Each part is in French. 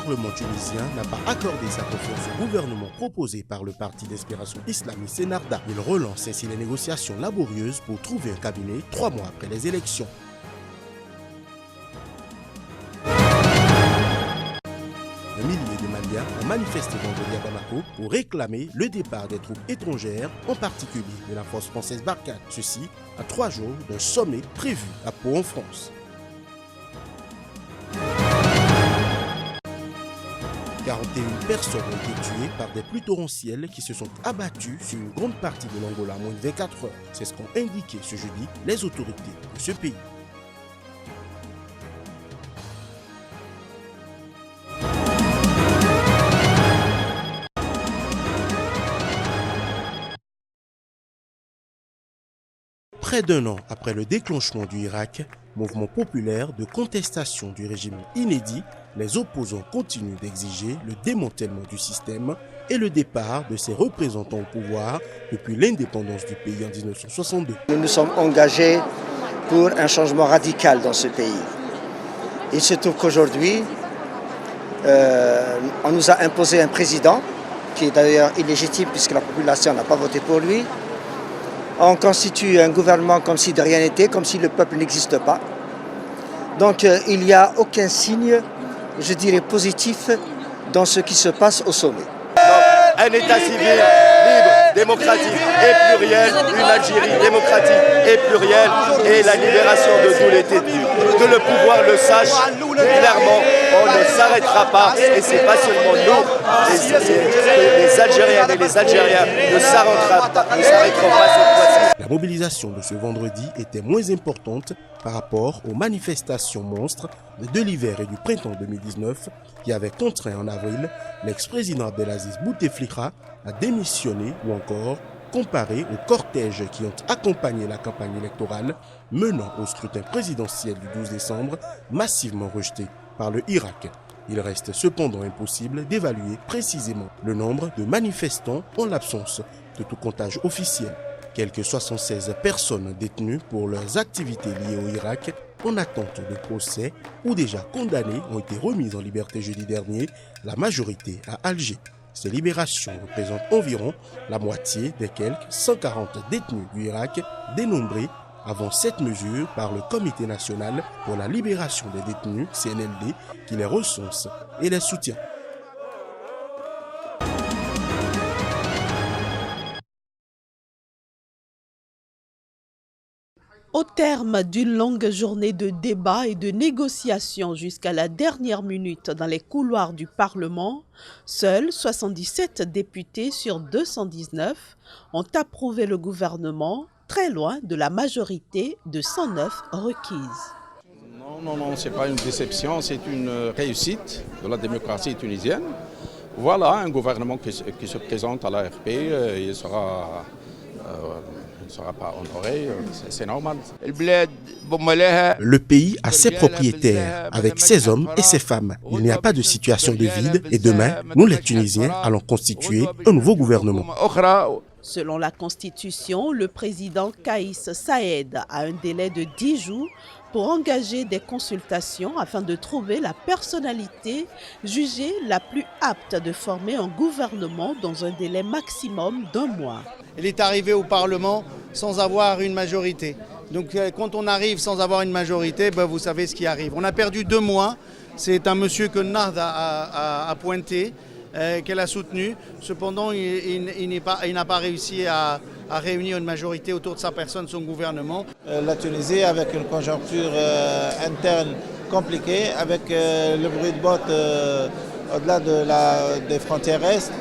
Parlement tunisien n'a pas accordé sa confiance au gouvernement proposé par le Parti d'Espération Islamiste Ennahda. Il relance ainsi les négociations laborieuses pour trouver un cabinet 3 mois après les élections. Un millier de Maliens ont manifesté vendredi à Bamako pour réclamer le départ des troupes étrangères, en particulier de la force française Barkhane. Ceci à 3 jours d'un sommet prévu à Pau en France. 41 personnes ont été tuées par des pluies torrentielles qui se sont abattues sur une grande partie de l'Angola en moins de 24 heures. C'est ce qu'ont indiqué ce jeudi les autorités de ce pays. Près d'un an après le déclenchement du Irak, mouvement populaire de contestation du régime inédit, les opposants continuent d'exiger le démantèlement du système et le départ de ses représentants au pouvoir depuis l'indépendance du pays en 1962. Nous nous sommes engagés pour un changement radical dans ce pays. Il se trouve qu'aujourd'hui, on nous a imposé un président, qui est d'ailleurs illégitime puisque la population n'a pas voté pour lui. On constitue un gouvernement comme si de rien n'était, comme si le peuple n'existe pas. Donc il n'y a aucun signe, je dirais, positif dans ce qui se passe au sommet. Un État civil libre, démocratique et pluriel, une Algérie démocratique et plurielle et la libération de tous les détenus. Que le pouvoir le sache clairement, on ne s'arrêtera pas et c'est pas seulement nous, les Algériennes et les Algériens ne s'arrêteront pas cette fois-ci. La mobilisation de ce vendredi était moins importante par rapport aux manifestations monstres de l'hiver et du printemps 2019 qui avaient contraint en avril l'ex-président Abdelaziz Bouteflika à démissionner ou encore comparé aux cortèges qui ont accompagné la campagne électorale menant au scrutin présidentiel du 12 décembre, massivement rejeté par le Irak. Il reste cependant impossible d'évaluer précisément le nombre de manifestants en l'absence de tout comptage officiel. Quelques 76 personnes détenues pour leurs activités liées au Irak en attente de procès ou déjà condamnées ont été remises en liberté jeudi dernier, la majorité à Alger. Ces libérations représentent environ la moitié des quelques 140 détenus du Irak dénombrés avant cette mesure par le Comité national pour la libération des détenus, CNLD, qui les recense et les soutient. Au terme d'une longue journée de débats et de négociations jusqu'à la dernière minute dans les couloirs du Parlement, seuls 77 députés sur 219 ont approuvé le gouvernement, très loin de la majorité de 109 requises. Non, ce n'est pas une déception, c'est une réussite de la démocratie tunisienne. Voilà un gouvernement qui se présente à l'ARP, il ne sera pas honoré, c'est normal. Le pays a ses propriétaires, avec ses hommes et ses femmes. Il n'y a pas de situation de vide et demain, nous les Tunisiens allons constituer un nouveau gouvernement. Selon la Constitution, le président Kaïs Saïed a un délai de 10 jours pour engager des consultations afin de trouver la personnalité jugée la plus apte de former un gouvernement dans un délai maximum d'1 mois. Il est arrivé au Parlement sans avoir une majorité. Donc quand on arrive sans avoir une majorité, vous savez ce qui arrive. On a perdu 2 mois. C'est un monsieur que Ennahda a pointé, qu'elle a soutenu. Cependant, il n'a pas réussi à réunir une majorité autour de sa personne, son gouvernement. La Tunisie, avec une conjoncture interne compliquée, avec le bruit de bottes au-delà des frontières est,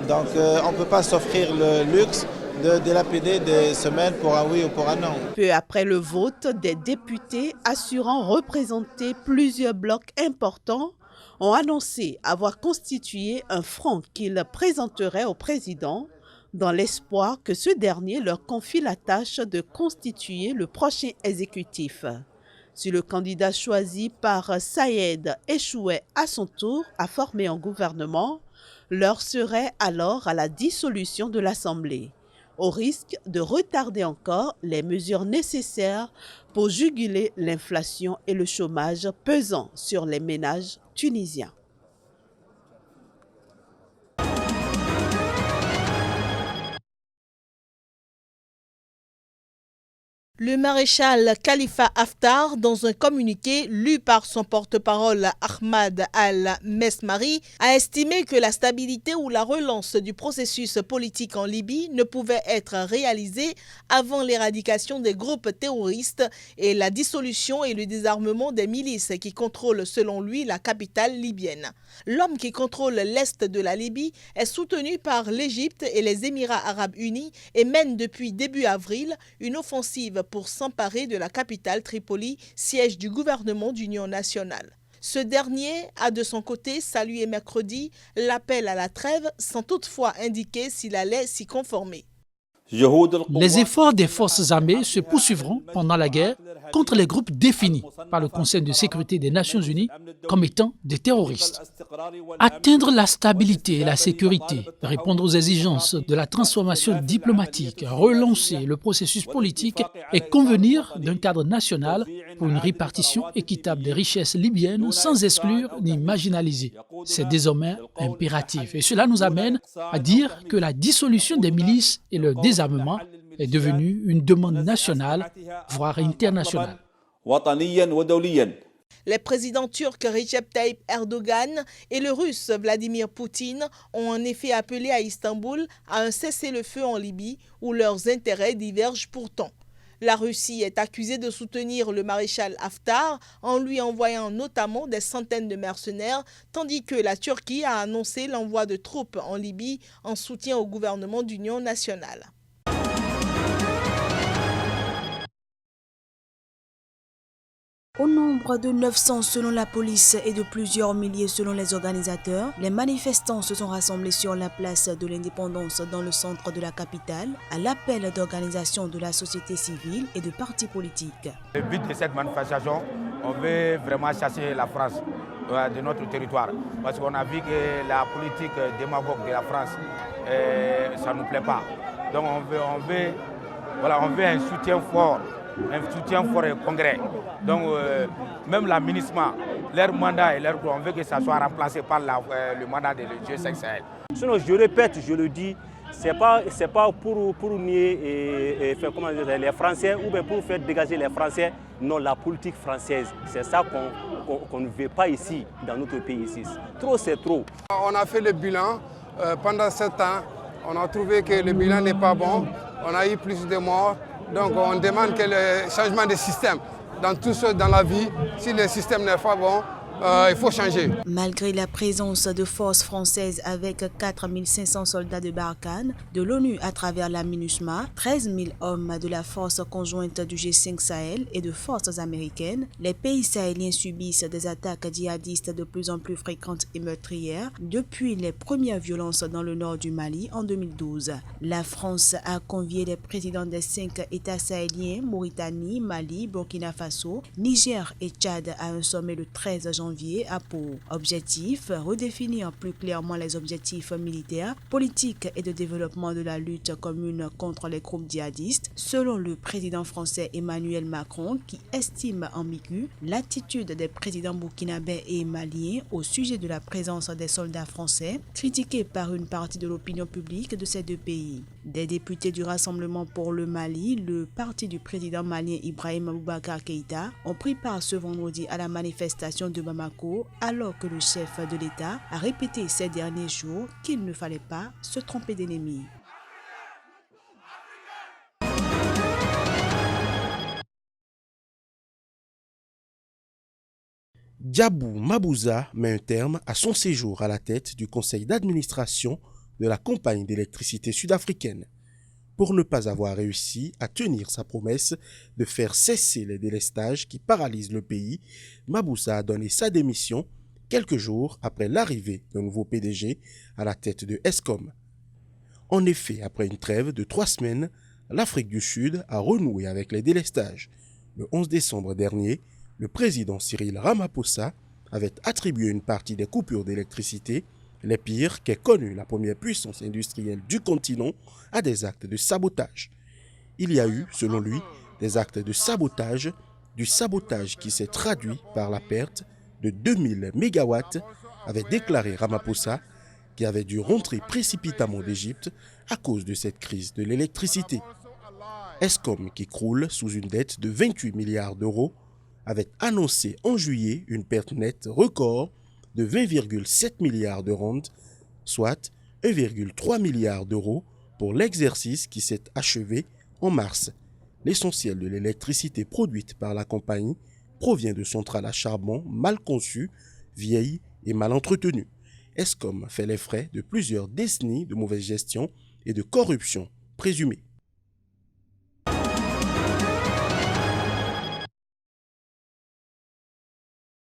donc on ne peut pas s'offrir le luxe de dilapider des semaines pour un oui ou pour un non. Peu après le vote, des députés assurant représenter plusieurs blocs importants ont annoncé avoir constitué un front qu'ils présenteraient au président dans l'espoir que ce dernier leur confie la tâche de constituer le prochain exécutif. Si le candidat choisi par Saïed échouait à son tour à former un gouvernement, l'heure serait alors à la dissolution de l'Assemblée, au risque de retarder encore les mesures nécessaires pour juguler l'inflation et le chômage pesant sur les ménages tunisiens. Le maréchal Khalifa Haftar, dans un communiqué lu par son porte-parole Ahmad al-Mesmari, a estimé que la stabilité ou la relance du processus politique en Libye ne pouvait être réalisée avant l'éradication des groupes terroristes et la dissolution et le désarmement des milices qui contrôlent selon lui la capitale libyenne. L'homme qui contrôle l'est de la Libye est soutenu par l'Égypte et les Émirats arabes unis et mène depuis début avril une offensive pour s'emparer de la capitale Tripoli, siège du gouvernement d'union nationale. Ce dernier a de son côté salué mercredi l'appel à la trêve sans toutefois indiquer s'il allait s'y conformer. Les efforts des forces armées se poursuivront pendant la guerre contre les groupes définis par le Conseil de sécurité des Nations Unies comme étant des terroristes. Atteindre la stabilité et la sécurité, répondre aux exigences de la transformation diplomatique, relancer le processus politique et convenir d'un cadre national pour une répartition équitable des richesses libyennes sans exclure ni marginaliser. C'est désormais impératif et cela nous amène à dire que la dissolution des milices et le désarmement est devenue une demande nationale, voire internationale. Les présidents turcs Recep Tayyip Erdogan et le russe Vladimir Poutine ont en effet appelé à Istanbul à un cessez-le-feu en Libye où leurs intérêts divergent pourtant. La Russie est accusée de soutenir le maréchal Haftar en lui envoyant notamment des centaines de mercenaires, tandis que la Turquie a annoncé l'envoi de troupes en Libye en soutien au gouvernement d'union nationale. Au nombre de 900 selon la police et de plusieurs milliers selon les organisateurs, les manifestants se sont rassemblés sur la place de l'Indépendance dans le centre de la capitale à l'appel d'organisations de la société civile et de partis politiques. Le but de cette manifestation, on veut vraiment chasser la France de notre territoire parce qu'on a vu que la politique démagogue de la France, ça ne nous plaît pas. Donc on veut un soutien fort et concret. Donc même l'aménissement, leur mandat et leur groupe, on veut que ça soit remplacé par le mandat de G5 Sahel. Sinon, je répète, je le dis, c'est pas pour nier et faire comment dire, les Français ou bien pour faire dégager les Français. Non, la politique française, c'est ça qu'on ne veut pas ici, dans notre pays ici. Trop, c'est trop. On a fait le bilan pendant 7 ans. On a trouvé que le bilan n'est pas bon. On a eu plus de morts. Donc on demande que le changement de système dans tout ce dans la vie, si le système n'est pas bon, il faut changer. Malgré la présence de forces françaises avec 4500 soldats de Barkhane, de l'ONU à travers la MINUSMA, 13 000 hommes de la force conjointe du G5 Sahel et de forces américaines, les pays sahéliens subissent des attaques djihadistes de plus en plus fréquentes et meurtrières depuis les premières violences dans le nord du Mali en 2012. La France a convié les présidents des 5 États sahéliens, Mauritanie, Mali, Burkina Faso, Niger et Tchad à un sommet le 13 janvier a pour objectif redéfinir plus clairement les objectifs militaires, politiques et de développement de la lutte commune contre les groupes djihadistes, selon le président français Emmanuel Macron qui estime ambiguë l'attitude des présidents burkinabés et maliens au sujet de la présence des soldats français, critiquée par une partie de l'opinion publique de ces deux pays. Des députés du Rassemblement pour le Mali, le parti du président malien Ibrahim Boubacar Keïta, ont pris part ce vendredi à la manifestation de Bamako, alors que le chef de l'État a répété ces derniers jours qu'il ne fallait pas se tromper d'ennemi. Djabou Mabouza met un terme à son séjour à la tête du conseil d'administration de la compagnie d'électricité sud-africaine. Pour ne pas avoir réussi à tenir sa promesse de faire cesser les délestages qui paralysent le pays, Mabouza a donné sa démission quelques jours après l'arrivée d'un nouveau PDG à la tête de Eskom. En effet, après une trêve de 3 semaines, l'Afrique du Sud a renoué avec les délestages. Le 11 décembre dernier, le président Cyril Ramaphosa avait attribué une partie des coupures d'électricité, les pires qu'ait connu la première puissance industrielle du continent, à des actes de sabotage. Il y a eu, selon lui, des actes de sabotage, du sabotage qui s'est traduit par la perte de 2000 mégawatts, avait déclaré Ramaphosa, qui avait dû rentrer précipitamment d'Égypte à cause de cette crise de l'électricité. Eskom, qui croule sous une dette de 28 milliards d'euros, avait annoncé en juillet une perte nette record de 20,7 milliards de rand, soit 1,3 milliard d'euros pour l'exercice qui s'est achevé en mars. L'essentiel de l'électricité produite par la compagnie provient de centrales à charbon mal conçues, vieilles et mal entretenues. Eskom fait les frais de plusieurs décennies de mauvaise gestion et de corruption présumée.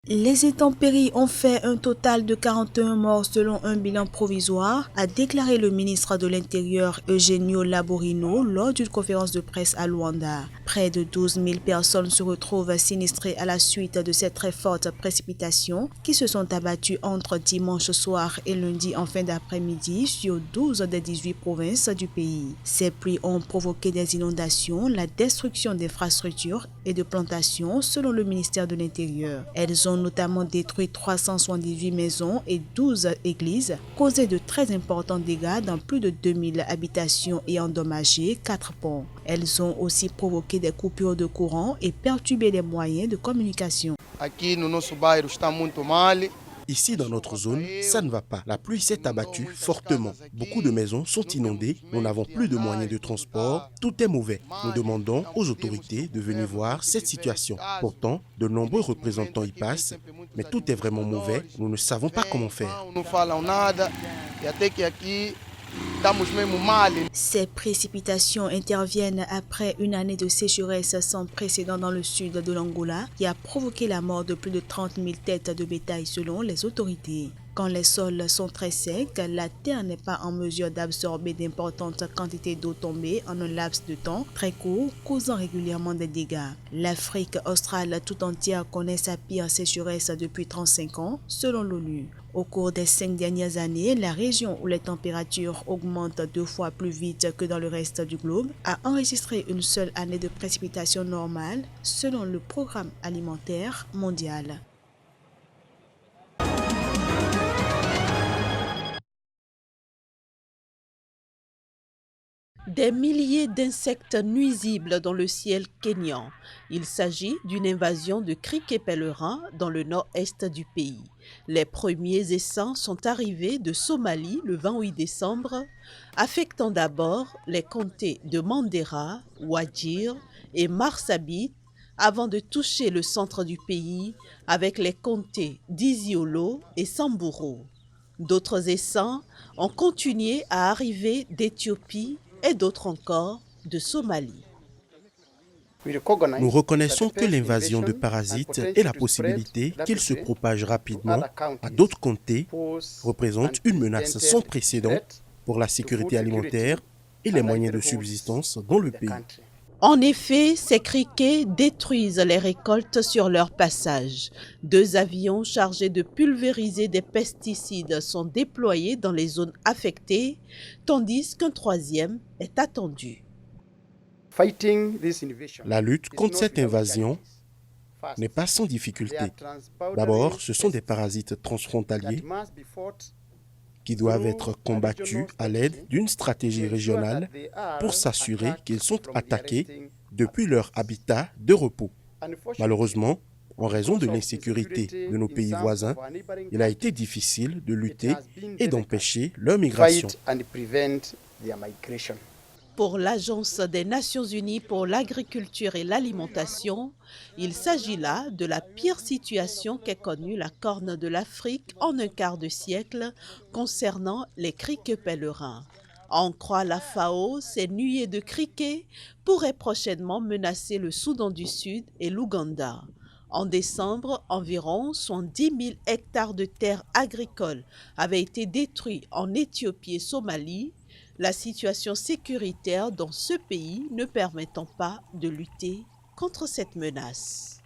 Les intempéries ont fait un total de 41 morts selon un bilan provisoire, a déclaré le ministre de l'Intérieur Eugenio Laborino lors d'une conférence de presse à Luanda. Près de 12 000 personnes se retrouvent sinistrées à la suite de ces très fortes précipitations qui se sont abattues entre dimanche soir et lundi en fin d'après-midi sur 12 des 18 provinces du pays. Ces pluies ont provoqué des inondations, la destruction d'infrastructures et de plantations selon le ministère de l'Intérieur. Elles ont notamment détruit 378 maisons et 12 églises, causé de très importants dégâts dans plus de 2000 habitations et endommagé 4 ponts. Elles ont aussi provoqué des coupures de courant et perturbé les moyens de communication. Ici, dans notre zone, ça ne va pas. La pluie s'est abattue fortement. Beaucoup de maisons sont inondées. Nous n'avons plus de moyens de transport. Tout est mauvais. Nous demandons aux autorités de venir voir cette situation. Pourtant, de nombreux représentants y passent, mais tout est vraiment mauvais. Nous ne savons pas comment faire. Ces précipitations interviennent après une année de sécheresse sans précédent dans le sud de l'Angola qui a provoqué la mort de plus de 30 000 têtes de bétail selon les autorités. Quand les sols sont très secs, la terre n'est pas en mesure d'absorber d'importantes quantités d'eau tombée en un laps de temps très court, causant régulièrement des dégâts. L'Afrique australe tout entière connaît sa pire sécheresse depuis 35 ans, selon l'ONU. Au cours des 5 dernières années, la région où les températures augmentent 2 fois plus vite que dans le reste du globe a enregistré une seule année de précipitation normale, selon le Programme alimentaire mondial. Des milliers d'insectes nuisibles dans le ciel kényan. Il s'agit d'une invasion de criquets pèlerins dans le nord-est du pays. Les premiers essaims sont arrivés de Somalie le 28 décembre, affectant d'abord les comtés de Mandera, Wajir et Marsabit, avant de toucher le centre du pays avec les comtés d'Isiolo et Samburu. D'autres essaims ont continué à arriver d'Éthiopie et d'autres encore de Somalie. Nous reconnaissons que l'invasion de parasites et la possibilité qu'ils se propagent rapidement à d'autres comtés représente une menace sans précédent pour la sécurité alimentaire et les moyens de subsistance dans le pays. En effet, ces criquets détruisent les récoltes sur leur passage. 2 avions chargés de pulvériser des pesticides sont déployés dans les zones affectées, tandis qu'un 3e est attendu. La lutte contre cette invasion n'est pas sans difficulté. D'abord, ce sont des parasites transfrontaliers qui doivent être combattus à l'aide d'une stratégie régionale pour s'assurer qu'ils sont attaqués depuis leur habitat de repos. Malheureusement, en raison de l'insécurité de nos pays voisins, il a été difficile de lutter et d'empêcher leur migration. Pour l'Agence des Nations Unies pour l'agriculture et l'alimentation, il s'agit là de la pire situation qu'ait connue la Corne de l'Afrique en un quart de siècle concernant les criquets pèlerins. À en croire la FAO, ces nuées de criquets pourraient prochainement menacer le Soudan du Sud et l'Ouganda. En décembre, environ 110 000 hectares de terres agricoles avaient été détruits en Éthiopie et Somalie, la situation sécuritaire dans ce pays ne permettant pas de lutter contre cette menace.